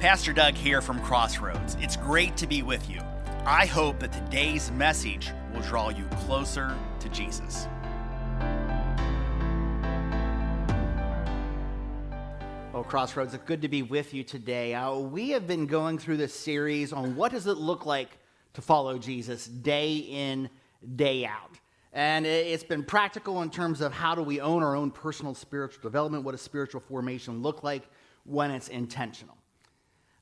Pastor Doug here from Crossroads. It's great to be with you. I hope that today's message will draw you closer to Jesus. Well, Crossroads, it's good to be with you today. We have been going through this series on what does it look like to follow Jesus day in, day out. And it's been practical in terms of how do we own our own personal spiritual development, what does spiritual formation look like when it's intentional.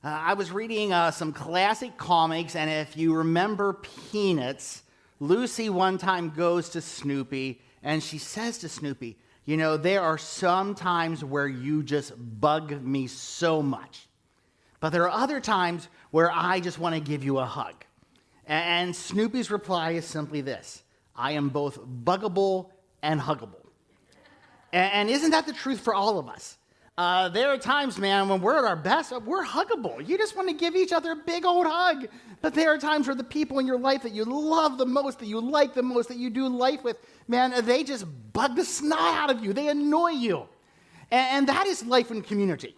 I was reading some classic comics, and if you remember Peanuts, Lucy one time goes to Snoopy, and she says to Snoopy, you know, there are some times where you just bug me so much, but there are other times where I just want to give you a hug. And Snoopy's reply is simply this: I am both buggable and huggable. And isn't that the truth for all of us? There are times, man, when we're at our best, we're huggable. You just want to give each other a big old hug. But there are times where the people in your life that you love the most, that you like the most, that you do life with, man, they just bug the snot out of you. They annoy you. And that is life in community.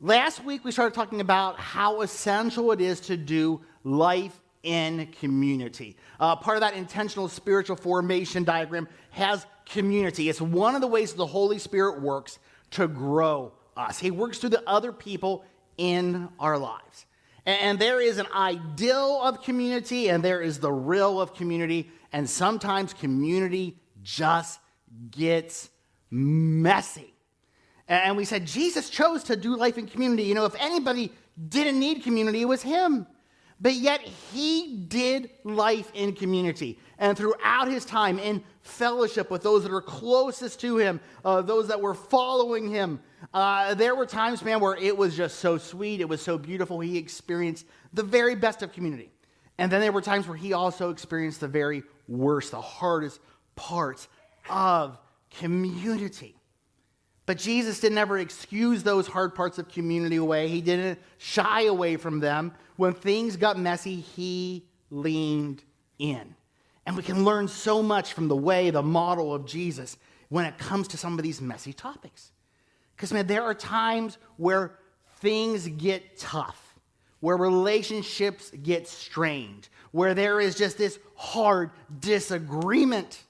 Last week, we started talking about how essential it is to do life in community. Part of that intentional spiritual formation diagram has community. It's one of the ways the Holy Spirit works to grow us. He works through the other people in our lives. And there is an ideal of community, and there is the real of community, and sometimes community just gets messy. And we said Jesus chose to do life in community. You know, if anybody didn't need community, it was him. But yet he did life in community. And throughout his time in fellowship with those that are closest to him, those that were following him, there were times, man, where it was just so sweet. It was so beautiful. He experienced the very best of community. And then there were times where he also experienced the very worst, the hardest parts of community. But Jesus didn't ever excuse those hard parts of community away. He didn't shy away from them. When things got messy, he leaned in. And we can learn so much from the way, the model of Jesus when it comes to some of these messy topics. Because, man, there are times where things get tough, where relationships get strained, where there is just this hard disagreement.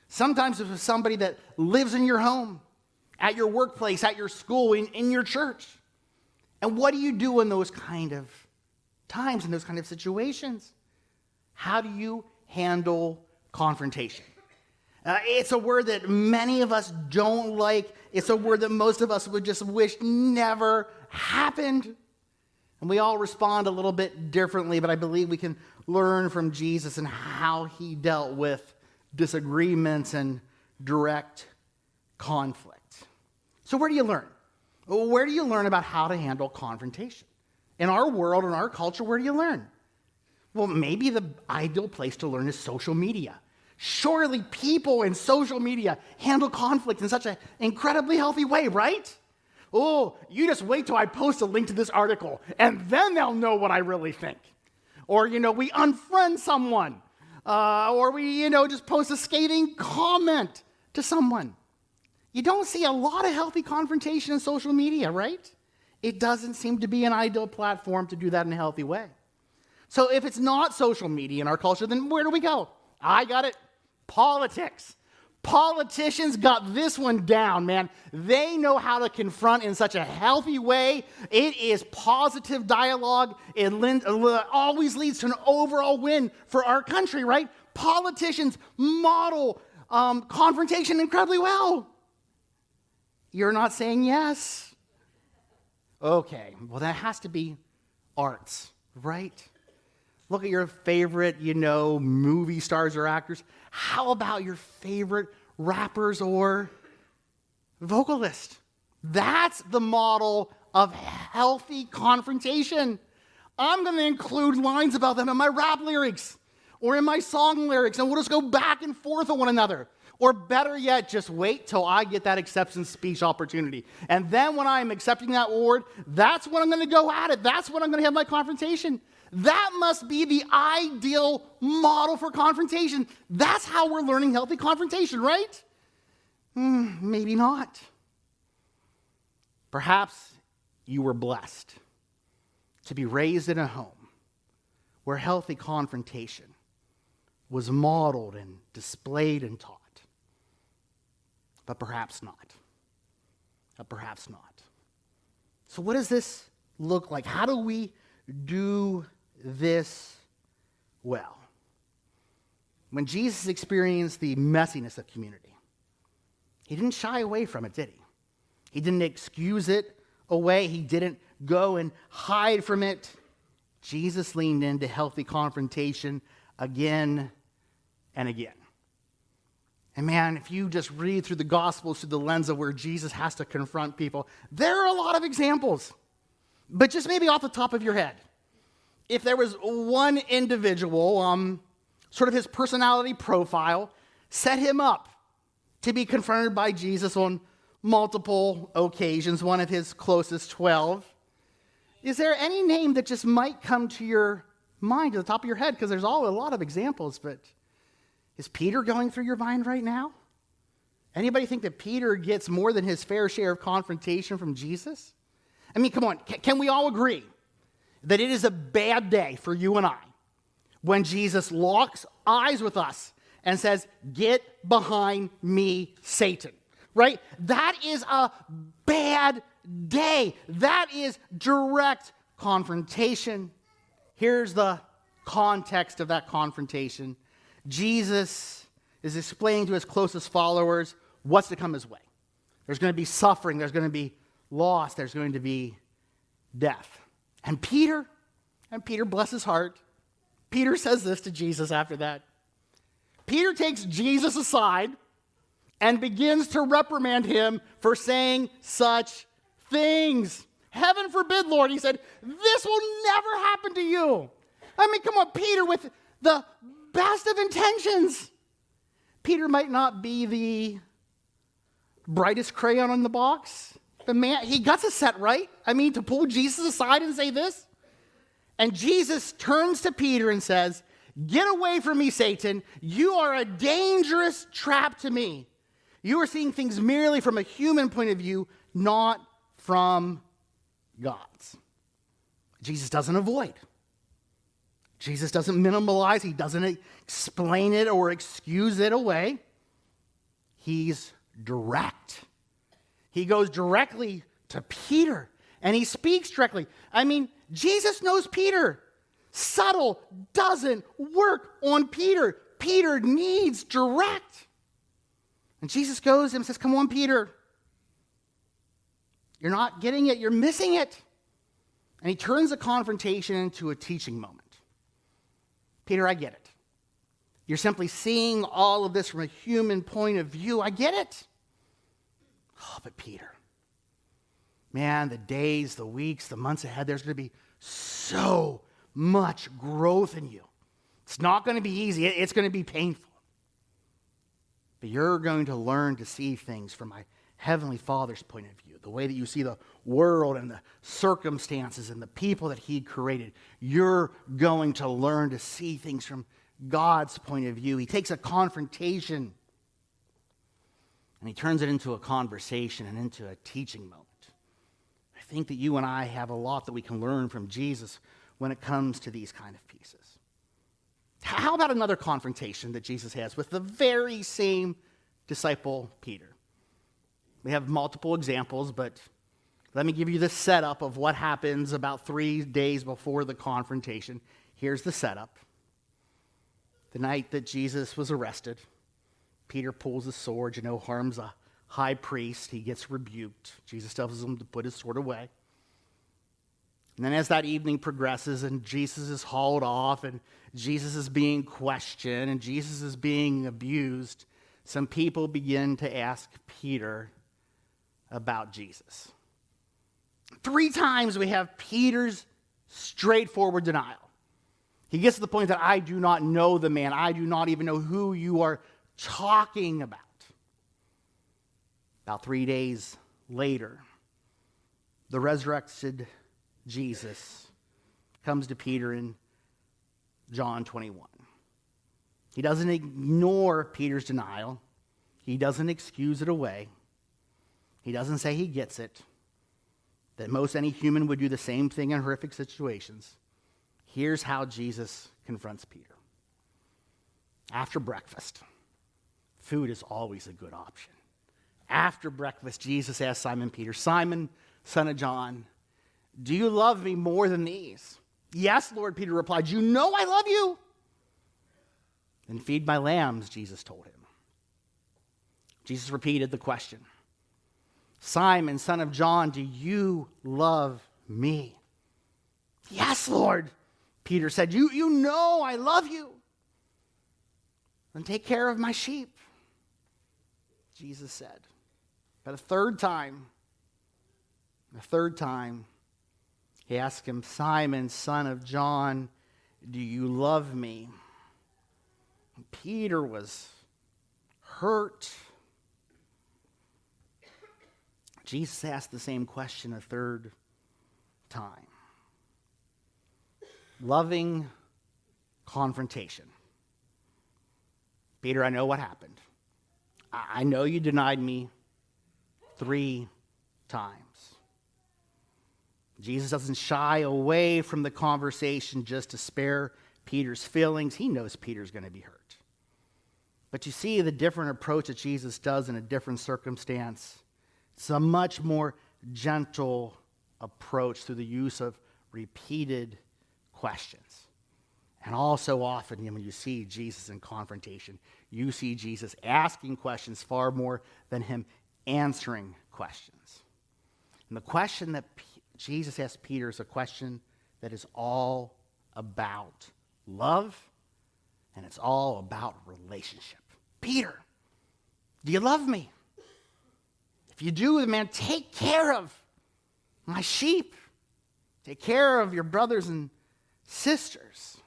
Sometimes it's with somebody that lives in your home, at your workplace, at your school, in your church. And what do you do in those kind of times, in those kind of situations? How do you handle confrontation? It's a word that many of us don't like. It's a word that most of us would just wish never happened. And we all respond a little bit differently, but I believe we can learn from Jesus and how he dealt with disagreements and direct conflict. So where do you learn? Well, where do you learn about how to handle confrontation? In our world, in our culture, where do you learn? Well, maybe the ideal place to learn is social media. Surely people in social media handle conflict in such an incredibly healthy way, right? Oh, you just wait till I post a link to this article, and then they'll know what I really think. Or, you know, we unfriend someone. Or we, you know, just post a scathing comment to someone. You don't see a lot of healthy confrontation in social media, right? It doesn't seem to be an ideal platform to do that in a healthy way. So if it's not social media in our culture, then where do we go? I got it. Politics. Politicians got this one down, man. They know how to confront in such a healthy way. It is positive dialogue. It always leads to an overall win for our country, right? Politicians model confrontation incredibly well. You're not saying yes? Okay, well, that has to be arts, right? Look at your favorite, you know, movie stars or actors. How about your favorite rappers or vocalists? That's the model of healthy confrontation. I'm going to include lines about them in my rap lyrics or in my song lyrics, and we'll just go back and forth with one another. Or better yet, just wait till I get that acceptance speech opportunity. And then when I'm accepting that award, that's when I'm going to go at it. That's when I'm going to have my confrontation. That must be the ideal model for confrontation. That's how we're learning healthy confrontation, right? Maybe not. Perhaps you were blessed to be raised in a home where healthy confrontation was modeled and displayed and taught. But perhaps not. But perhaps not. So what does this look like? How do we do this well? When Jesus experienced the messiness of community, he didn't shy away from it, did he? He didn't excuse it away. He didn't go and hide from it. Jesus leaned into healthy confrontation again and again. And man, if you just read through the Gospels through the lens of where Jesus has to confront people, there are a lot of examples. But just maybe off the top of your head, if there was one individual, sort of his personality profile, set him up to be confronted by Jesus on multiple occasions, one of his closest 12, is there any name that just might come to your mind, to the top of your head? Because there's a lot of examples, but is Peter going through your mind right now? Anybody think that Peter gets more than his fair share of confrontation from Jesus? I mean, come on, can we all agree that it is a bad day for you and I when Jesus locks eyes with us and says, "Get behind me, Satan," right? That is a bad day. That is direct confrontation. Here's the context of that confrontation. Jesus is explaining to his closest followers what's to come his way. There's going to be suffering. There's going to be loss. There's going to be death. And Peter, bless his heart, Peter says this to Jesus after that. Peter takes Jesus aside and begins to reprimand him for saying such things. Heaven forbid, Lord, he said, this will never happen to you. I mean, come on, Peter, with the best of intentions. Peter might not be the brightest crayon on the box, but man, he got us set right. I mean, to pull Jesus aside and say this. And Jesus turns to Peter and says, "Get away from me, Satan. You are a dangerous trap to me. You are seeing things merely from a human point of view, not from God's." Jesus doesn't avoid. Jesus doesn't minimalize. He doesn't explain it or excuse it away. He's direct. He goes directly to Peter, and he speaks directly. I mean, Jesus knows Peter. Subtle doesn't work on Peter. Peter needs direct. And Jesus goes and says, "Come on, Peter. You're not getting it. You're missing it." And he turns the confrontation into a teaching moment. "Peter, I get it. You're simply seeing all of this from a human point of view. I get it. Oh, but Peter, man, the days, the weeks, the months ahead, there's going to be so much growth in you. It's not going to be easy. It's going to be painful. But you're going to learn to see things from my Heavenly Father's point of view, the way that you see the world and the circumstances and the people that He created. You're going to learn to see things from God's point of view." He takes a confrontation and he turns it into a conversation and into a teaching moment. I think that you and I have a lot that we can learn from Jesus when it comes to these kind of pieces. How about another confrontation that Jesus has with the very same disciple, Peter? We have multiple examples, but let me give you the setup of what happens about 3 days before the confrontation. Here's the setup. The night that Jesus was arrested, Peter pulls his sword, harms a high priest. He gets rebuked. Jesus tells him to put his sword away. And then as that evening progresses and Jesus is hauled off and Jesus is being questioned and Jesus is being abused, some people begin to ask Peter about Jesus. 3 times we have Peter's straightforward denial. He gets to the point that I do not know the man. I do not even know who you are talking about. About 3 days later, the resurrected Jesus comes to Peter in John 21. He doesn't ignore Peter's denial. He doesn't excuse it away. He doesn't say he gets it. that most any human would do the same thing in horrific situations, here's how Jesus confronts Peter. After breakfast, food is always a good option. After breakfast, Jesus asked Simon Peter, "Simon, son of John, do you love me more than these?" "Yes, Lord," Peter replied. "You know I love you." "Then feed my lambs," Jesus told him. Jesus repeated the question. "Simon, son of John, do you love me?" "Yes, Lord," Peter said. You know I love you." "Then take care of my sheep," Jesus said. But a third time, he asked him, "Simon, son of John, do you love me?" And Peter was hurt. Jesus asked the same question a third time. Loving confrontation. "Peter, I know what happened. I know you denied me 3 times. Jesus doesn't shy away from the conversation just to spare Peter's feelings. He knows Peter's going to be hurt. But you see the different approach that Jesus does in a different circumstance. It's a much more gentle approach through the use of repeated questions. And also often when you see Jesus in confrontation, you see Jesus asking questions far more than him answering questions. And the question that Jesus asked Peter is a question that is all about love, and it's all about relationship. "Peter, do you love me? If you do, man, take care of my sheep. Take care of your brothers and sisters."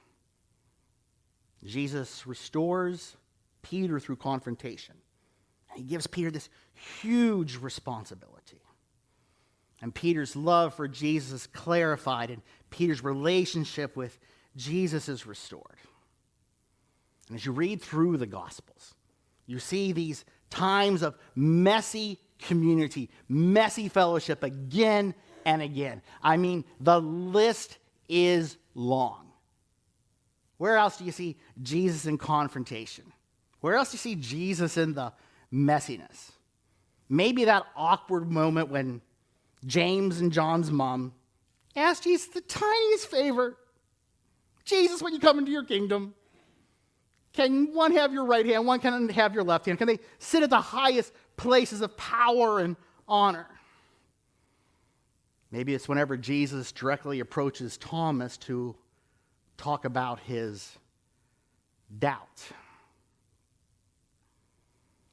Jesus restores Peter through confrontation. And he gives Peter this huge responsibility. And Peter's love for Jesus is clarified, and Peter's relationship with Jesus is restored. And as you read through the Gospels, you see these times of messy community, messy fellowship again and again. I mean, the list is long. Where else do you see Jesus in confrontation? Where else do you see Jesus in the messiness? Maybe that awkward moment when James and John's mom asked Jesus the tiniest favor. "Jesus, when you come into your kingdom, can one have your right hand, one can have your left hand? Can they sit at the highest places of power and honor?" Maybe it's whenever Jesus directly approaches Thomas to talk about his doubt.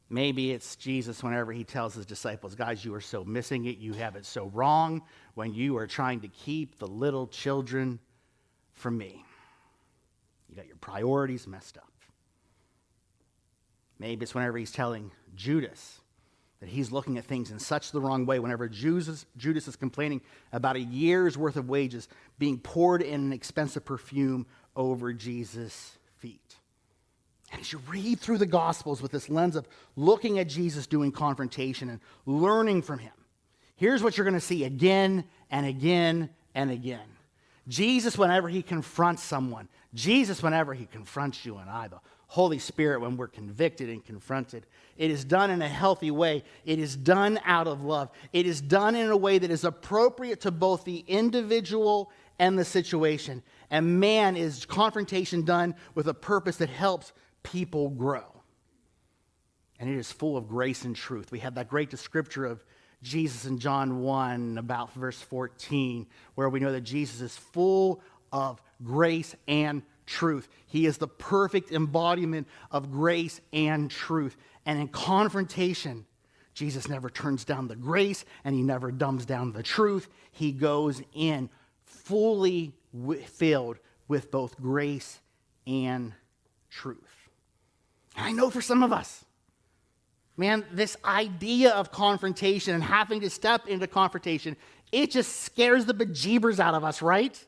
Maybe it's Jesus whenever he tells his disciples, "Guys, you are so missing it. You have it so wrong when you are trying to keep the little children from me. You got your priorities messed up." Maybe it's whenever he's telling Judas that he's looking at things in such the wrong way, whenever Judas is complaining about a year's worth of wages being poured in an expensive perfume over Jesus' feet. And as you read through the Gospels with this lens of looking at Jesus doing confrontation and learning from him, here's what you're going to see again and again and again. Jesus, whenever he confronts someone, Jesus, whenever he confronts you and I, the Holy Spirit, when we're convicted and confronted, it is done in a healthy way. It is done out of love. It is done in a way that is appropriate to both the individual and the situation. And man, is confrontation done with a purpose that helps people grow. And it is full of grace and truth. We have that great descriptor of Jesus in John 1, about verse 14, where we know that Jesus is full of grace and truth. He is the perfect embodiment of grace and truth. And in confrontation, Jesus never turns down the grace and he never dumbs down the truth. He goes in fully filled with both grace and truth. And I know for some of us, man, this idea of confrontation and having to step into confrontation, it just scares the bejeebers out of us, right?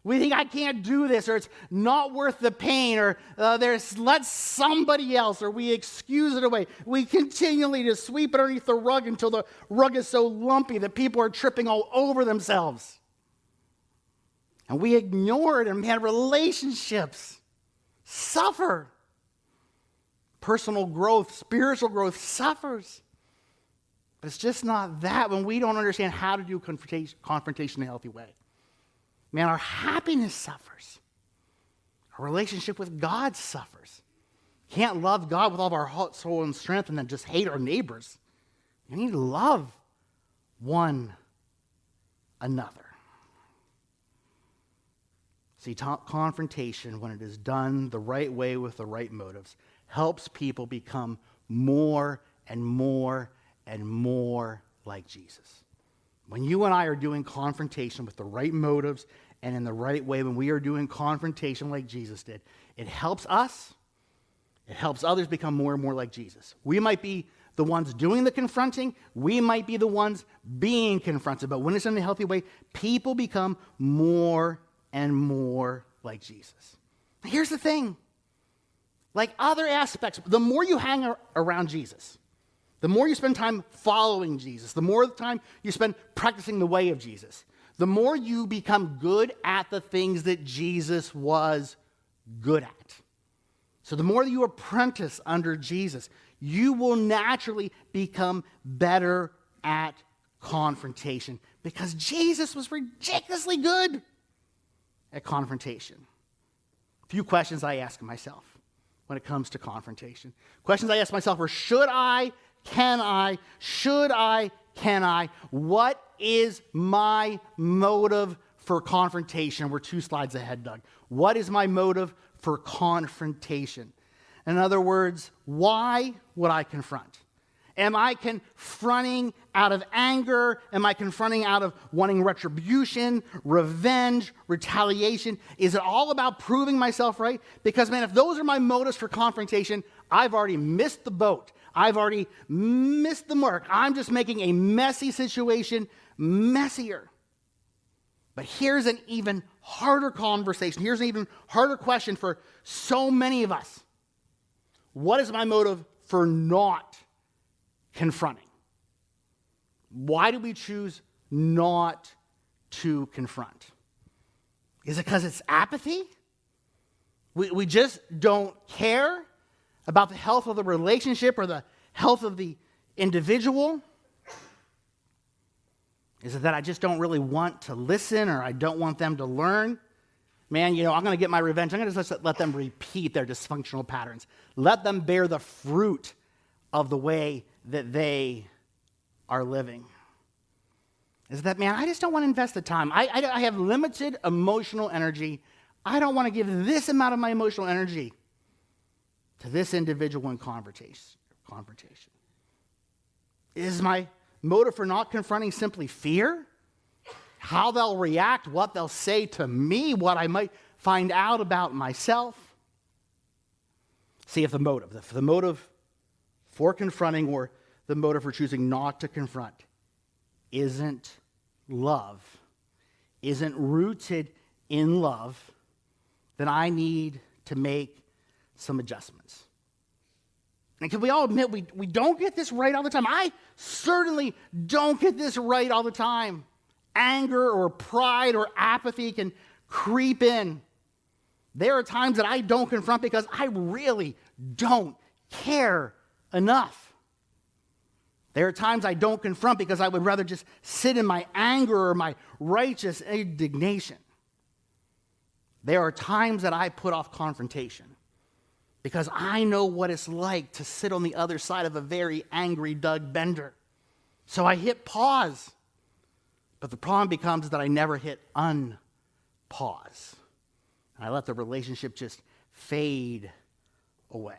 We think, I can't do this, or it's not worth the pain, or let somebody else, or we excuse it away. We continually just sweep it underneath the rug until the rug is so lumpy that people are tripping all over themselves. And we ignore it, and man, relationships suffer. Personal growth, spiritual growth suffers. But it's just not that when we don't understand how to do confrontation in a healthy way. Man, our happiness suffers. Our relationship with God suffers. Can't love God with all of our heart, soul, and strength and then just hate our neighbors. We need to love one another. See, confrontation, when it is done the right way with the right motives, helps people become more and more and more like Jesus. When you and I are doing confrontation with the right motives and in the right way, when we are doing confrontation like Jesus did, it helps us, it helps others become more and more like Jesus. We might be the ones doing the confronting, we might be the ones being confronted, but when it's in a healthy way, people become more and more like Jesus. Here's the thing. Like other aspects, the more you hang around Jesus, the more you spend time following Jesus, the more time you spend practicing the way of Jesus, the more you become good at the things that Jesus was good at. So the more that you apprentice under Jesus, you will naturally become better at confrontation because Jesus was ridiculously good at confrontation. A few questions I ask myself when it comes to confrontation. Questions I ask myself are, should I? Can I? Should I? Can I? What is my motive for confrontation? We're 2 slides ahead, Doug. What is my motive for confrontation? In other words, why would I confront? Am I confronting out of anger? Am I confronting out of wanting retribution, revenge, retaliation? Is it all about proving myself right? Because, man, if those are my motives for confrontation, I've already missed the boat. I've already missed the mark. I'm just making a messy situation messier. But here's an even harder conversation. Here's an even harder question for so many of us. What is my motive for not confronting? Why do we choose not to confront? Is it because it's apathy? We just don't care about the health of the relationship or the health of the individual? Is it that I just don't really want to listen or I don't want them to learn? Man, I'm going to get my revenge. I'm going to just let them repeat their dysfunctional patterns. Let them bear the fruit of the way that they are living. Is that, man, I just don't want to invest the time. I have limited emotional energy. I don't want to give this amount of my emotional energy to this individual in confrontation. Is my motive for not confronting simply fear? How they'll react, what they'll say to me, what I might find out about myself? See if the motive for confronting or the motive for choosing not to confront isn't love, isn't rooted in love, then I need to make some adjustments. And can we all admit we don't get this right all the time? I certainly don't get this right all the time. Anger or pride or apathy can creep in. There are times that I don't confront because I really don't care enough. There are times I don't confront because I would rather just sit in my anger or my righteous indignation. There are times that I put off confrontation because I know what it's like to sit on the other side of a very angry Doug Bender. So I hit pause. But the problem becomes that I never hit unpause. And I let the relationship just fade away.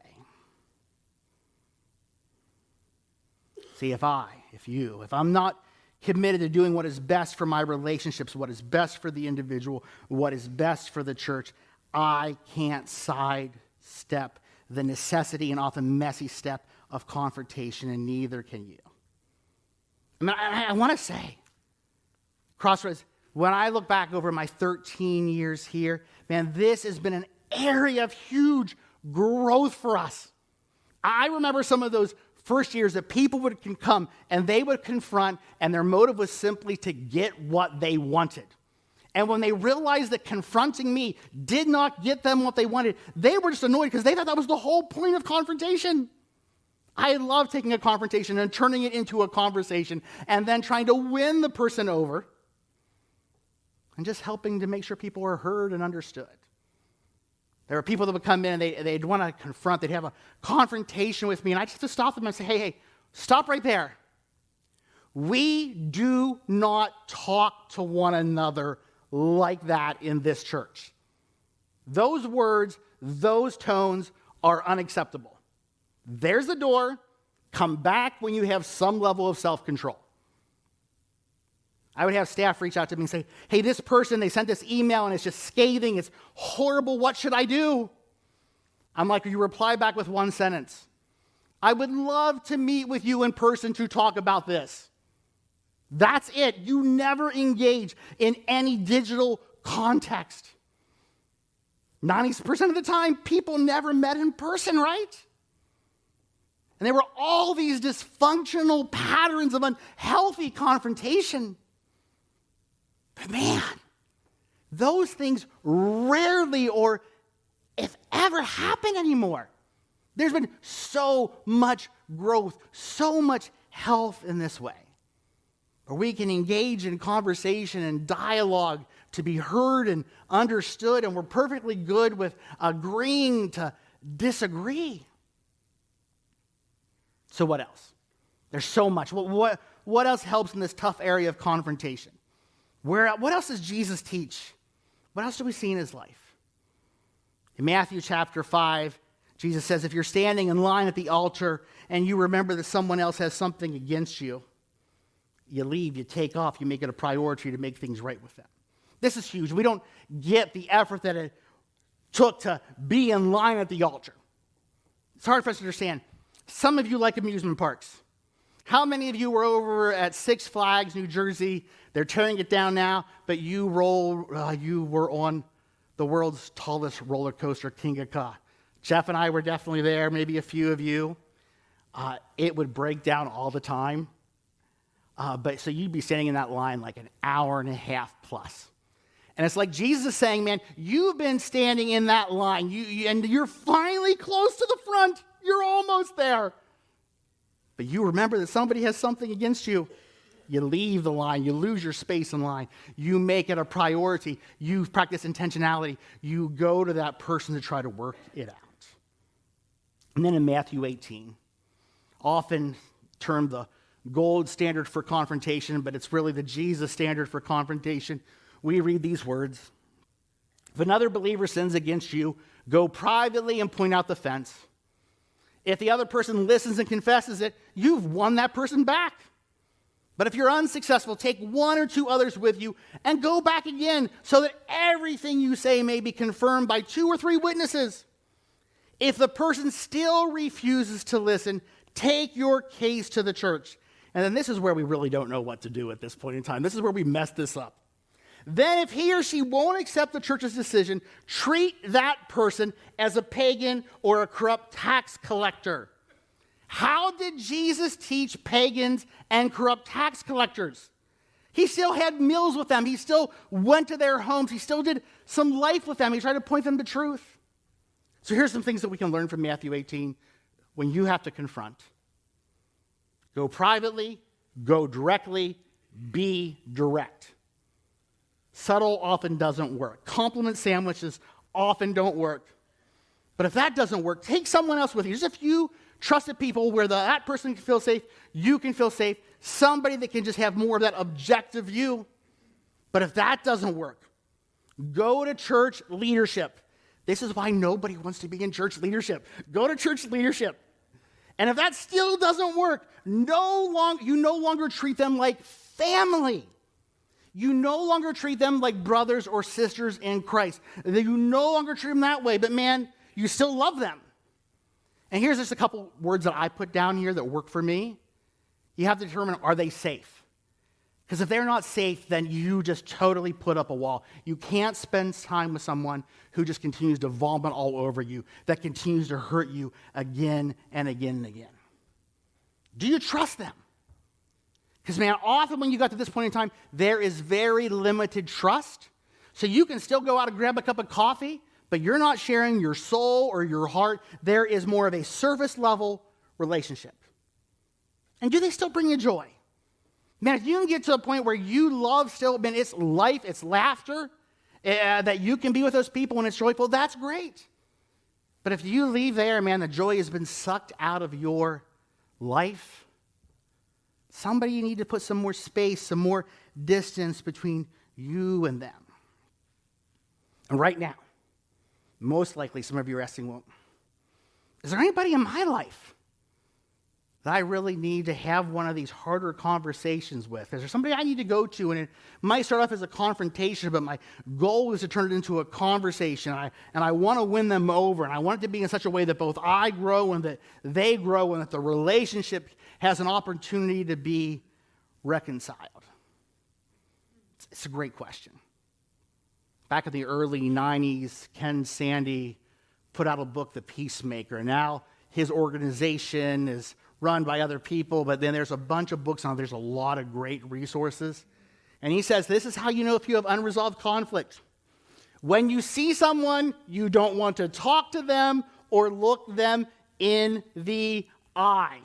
See, if I'm not committed to doing what is best for my relationships, what is best for the individual, what is best for the church, I can't sidestep the necessity and often messy step of confrontation, and neither can you. I want to say, Crossroads, When I look back over my 13 years here, man, this has been an area of huge growth for us. I remember some of those first years that people would come and they would confront, and their motive was simply to get what they wanted. And when they realized that confronting me did not get them what they wanted, they were just annoyed because they thought that was the whole point of confrontation. I love taking a confrontation and turning it into a conversation and then trying to win the person over and just helping to make sure people are heard and understood. There were people that would come in and they'd want to confront. They'd have a confrontation with me, and I'd just have to stop them and say, hey, stop right there. We do not talk to one another like that in this church. Those words, those tones are unacceptable. There's the door. Come back when you have some level of self-control. I would have staff reach out to me and say, hey, this person, they sent this email and it's just scathing, it's horrible, what should I do? I'm like, you reply back with one sentence. I would love to meet with you in person to talk about this. That's it. You never engage in any digital context. 90% of the time, people never met in person, right? And there were all these dysfunctional patterns of unhealthy confrontation. But man, those things rarely or if ever happen anymore. There's been so much growth, so much health in this way, where we can engage in conversation and dialogue to be heard and understood, and we're perfectly good with agreeing to disagree. So what else? There's so much. What else helps in this tough area of confrontation? What else does Jesus teach? What else do we see in his life? In Matthew chapter 5, Jesus says, if you're standing in line at the altar and you remember that someone else has something against you, you leave, you take off, you make it a priority to make things right with them. This is huge. We don't get the effort that it took to be in line at the altar. It's hard for us to understand. Some of you like amusement parks. How many of you were over at Six Flags, New Jersey? They're tearing it down now, but you were on the world's tallest roller coaster, King of Ka. Jeff and I were definitely there, maybe a few of you. It would break down all the time. But so you'd be standing in that line like an hour and a half plus. And it's like Jesus is saying, man, you've been standing in that line, and you're finally close to the front. You're almost there. But you remember that somebody has something against you. You leave the line. You lose your space in line. You make it a priority. You practice intentionality. You go to that person to try to work it out. And then in Matthew 18, often termed the gold standard for confrontation, but it's really the Jesus standard for confrontation. We read these words. If another believer sins against you, go privately and point out the fence. If the other person listens and confesses it, you've won that person back. But if you're unsuccessful, take one or two others with you and go back again so that everything you say may be confirmed by 2 or 3 witnesses. If the person still refuses to listen, take your case to the church. And then this is where we really don't know what to do at this point in time. This is where we mess this up. Then if he or she won't accept the church's decision, treat that person as a pagan or a corrupt tax collector. How did Jesus teach pagans and corrupt tax collectors? He still had meals with them. He still went to their homes. He still did some life with them. He tried to point them to truth. So here's some things that we can learn from Matthew 18 when you have to confront. Go privately, go directly, be direct. Subtle often doesn't work. Compliment sandwiches often don't work. But if that doesn't work, take someone else with you. Just a few trusted people where that person can feel safe, you can feel safe, somebody that can just have more of that objective view. But if that doesn't work, go to church leadership. This is why nobody wants to be in church leadership. Go to church leadership. And if that still doesn't work, you no longer treat them like family. You no longer treat them like brothers or sisters in Christ. You no longer treat them that way, but man, you still love them. And here's just a couple words that I put down here that work for me. You have to determine, are they safe? Because if they're not safe, then you just totally put up a wall. You can't spend time with someone who just continues to vomit all over you, that continues to hurt you again and again and again. Do you trust them? Because, man, often when you got to this point in time, there is very limited trust. So you can still go out and grab a cup of coffee, but you're not sharing your soul or your heart. There is more of a surface level relationship. And do they still bring you joy? Man, if you can get to a point where you love still, man, it's life, it's laughter, that you can be with those people and it's joyful, that's great. But if you leave there, man, the joy has been sucked out of your life, somebody you need to put some more space, some more distance between you and them. And right now, most likely some of you are asking, well, is there anybody in my life that I really need to have one of these harder conversations with? Is there somebody I need to go to? And it might start off as a confrontation, but my goal is to turn it into a conversation. And I want to win them over. And I want it to be in such a way that both I grow and that they grow and that the relationship has an opportunity to be reconciled. It's a great question. Back in the early 90s, Ken Sande put out a book, The Peacemaker. And now his organization is run by other people, but then there's a bunch of books on it. There's a lot of great resources. And he says, this is how you know if you have unresolved conflict. When you see someone, you don't want to talk to them or look them in the eye.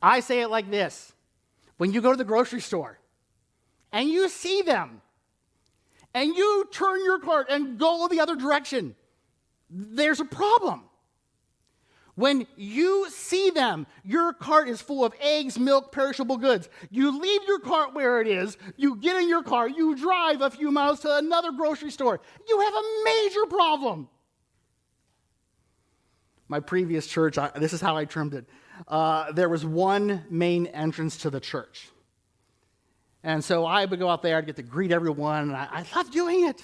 I say it like this. When you go to the grocery store and you see them and you turn your cart and go the other direction, there's a problem. When you see them, your cart is full of eggs, milk, perishable goods. You leave your cart where it is, you get in your car, you drive a few miles to another grocery store. You have a major problem. My previous church, this is how I termed it. There was one main entrance to the church. And so I would go out there, I'd get to greet everyone, and I loved doing it.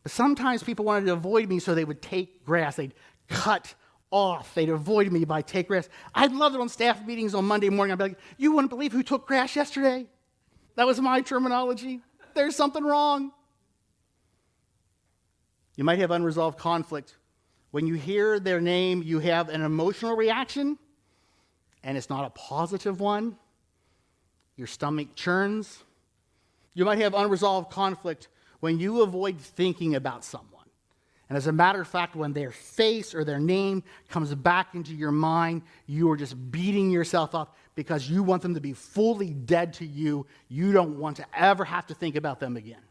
But sometimes people wanted to avoid me, so they would take grass. They'd cut off. They'd avoid me by take grass. I'd love it on staff meetings on Monday morning. I'd be like, you wouldn't believe who took grass yesterday. That was my terminology. There's something wrong. You might have unresolved conflict. When you hear their name, you have an emotional reaction, and it's not a positive one. Your stomach churns. You might have unresolved conflict when you avoid thinking about someone. And as a matter of fact, when their face or their name comes back into your mind, you are just beating yourself up because you want them to be fully dead to you. You don't want to ever have to think about them again.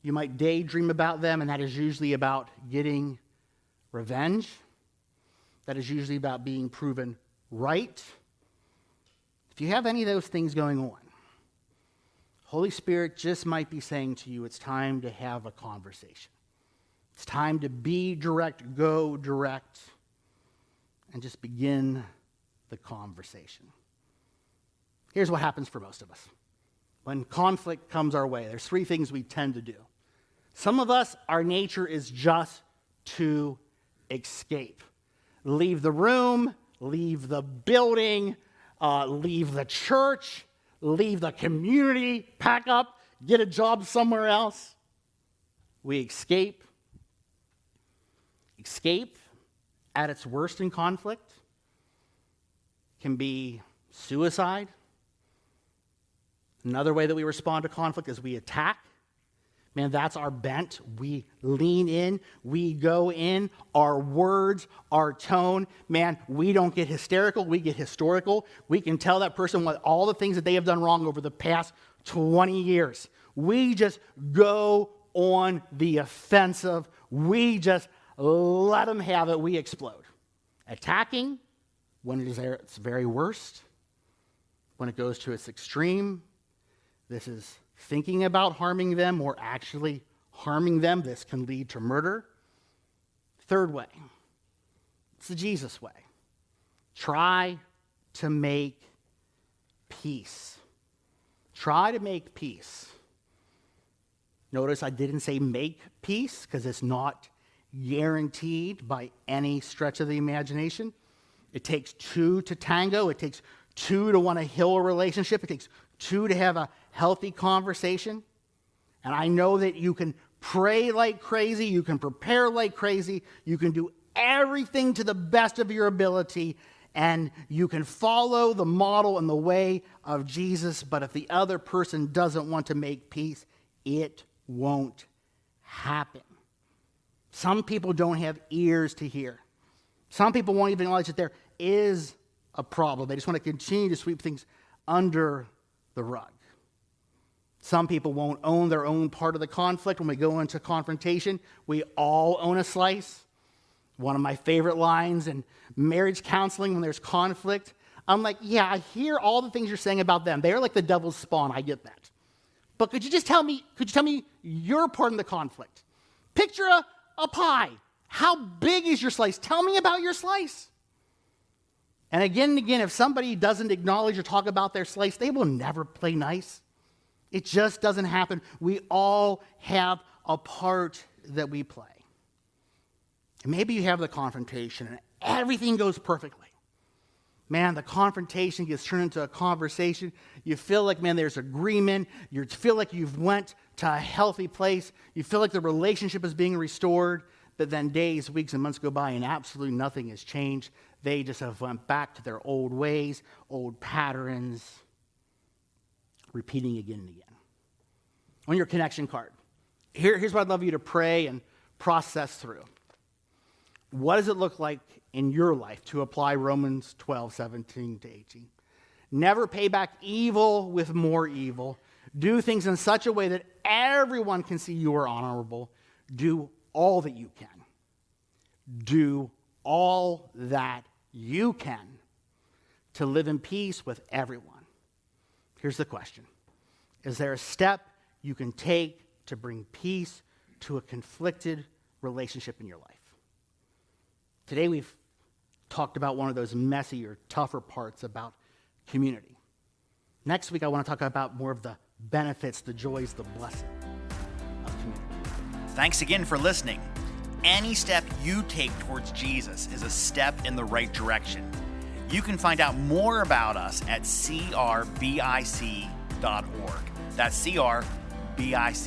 You might daydream about them, and that is usually about getting revenge. That is usually about being proven right. If you have any of those things going on, Holy Spirit just might be saying to you, it's time to have a conversation. It's time to be direct, go direct, and just begin the conversation. Here's what happens for most of us. When conflict comes our way, there's three things we tend to do. Some of us, our nature is just to escape. Leave the room, leave the building, leave the church, leave the community, pack up, get a job somewhere else. We escape. Escape, at its worst in conflict, can be suicide. Another way that we respond to conflict is we attack. Man, that's our bent. We lean in. We go in. Our words, our tone. Man, we don't get hysterical. We get historical. We can tell that person what all the things that they have done wrong over the past 20 years. We just go on the offensive. We just let them have it. We explode. Attacking, when it is at its very worst, when it goes to its extreme, this is thinking about harming them or actually harming them. This can lead to murder. Third way, it's the Jesus way. Try to make peace. Try to make peace. Notice I didn't say make peace because it's not guaranteed by any stretch of the imagination. It takes two to tango. It takes two to want to heal a relationship. It takes two to have a healthy conversation. And I know that you can pray like crazy. You can prepare like crazy. You can do everything to the best of your ability. And you can follow the model and the way of Jesus. But if the other person doesn't want to make peace, it won't happen. Some people don't have ears to hear. Some people won't even acknowledge that there is a problem. They just want to continue to sweep things under the rug. Some people won't own their own part of the conflict. When we go into confrontation, we all own a slice. One of my favorite lines in marriage counseling when there's conflict, I'm like, yeah, I hear all the things you're saying about them. They're like the devil's spawn. I get that. But could you tell me your part in the conflict? Picture a pie. How big is your slice? Tell me about your slice. And again, if somebody doesn't acknowledge or talk about their slice, they will never play nice. It just doesn't happen. We all have a part that we play. And maybe you have the confrontation and everything goes perfectly. Man, the confrontation gets turned into a conversation. You feel like, man, there's agreement. You feel like you've went to a healthy place. You feel like the relationship is being restored. But then days, weeks, and months go by and absolutely nothing has changed. They just have went back to their old ways, old patterns, repeating again and again. On your connection card, here's what I'd love you to pray and process through. What does it look like in your life to apply Romans 12:17-18? Never pay back evil with more evil. Do things in such a way that everyone can see you are honorable. Do all that you can. Do all that you can to live in peace with everyone. Here's the question. Is there a step you can take to bring peace to a conflicted relationship in your life? Today we've talked about one of those messier, tougher parts about community. Next week I want to talk about more of the benefits, the joys, the blessing of community. Thanks again for listening. Any step you take towards Jesus is a step in the right direction. You can find out more about us at crbic.org. That's crbic.org.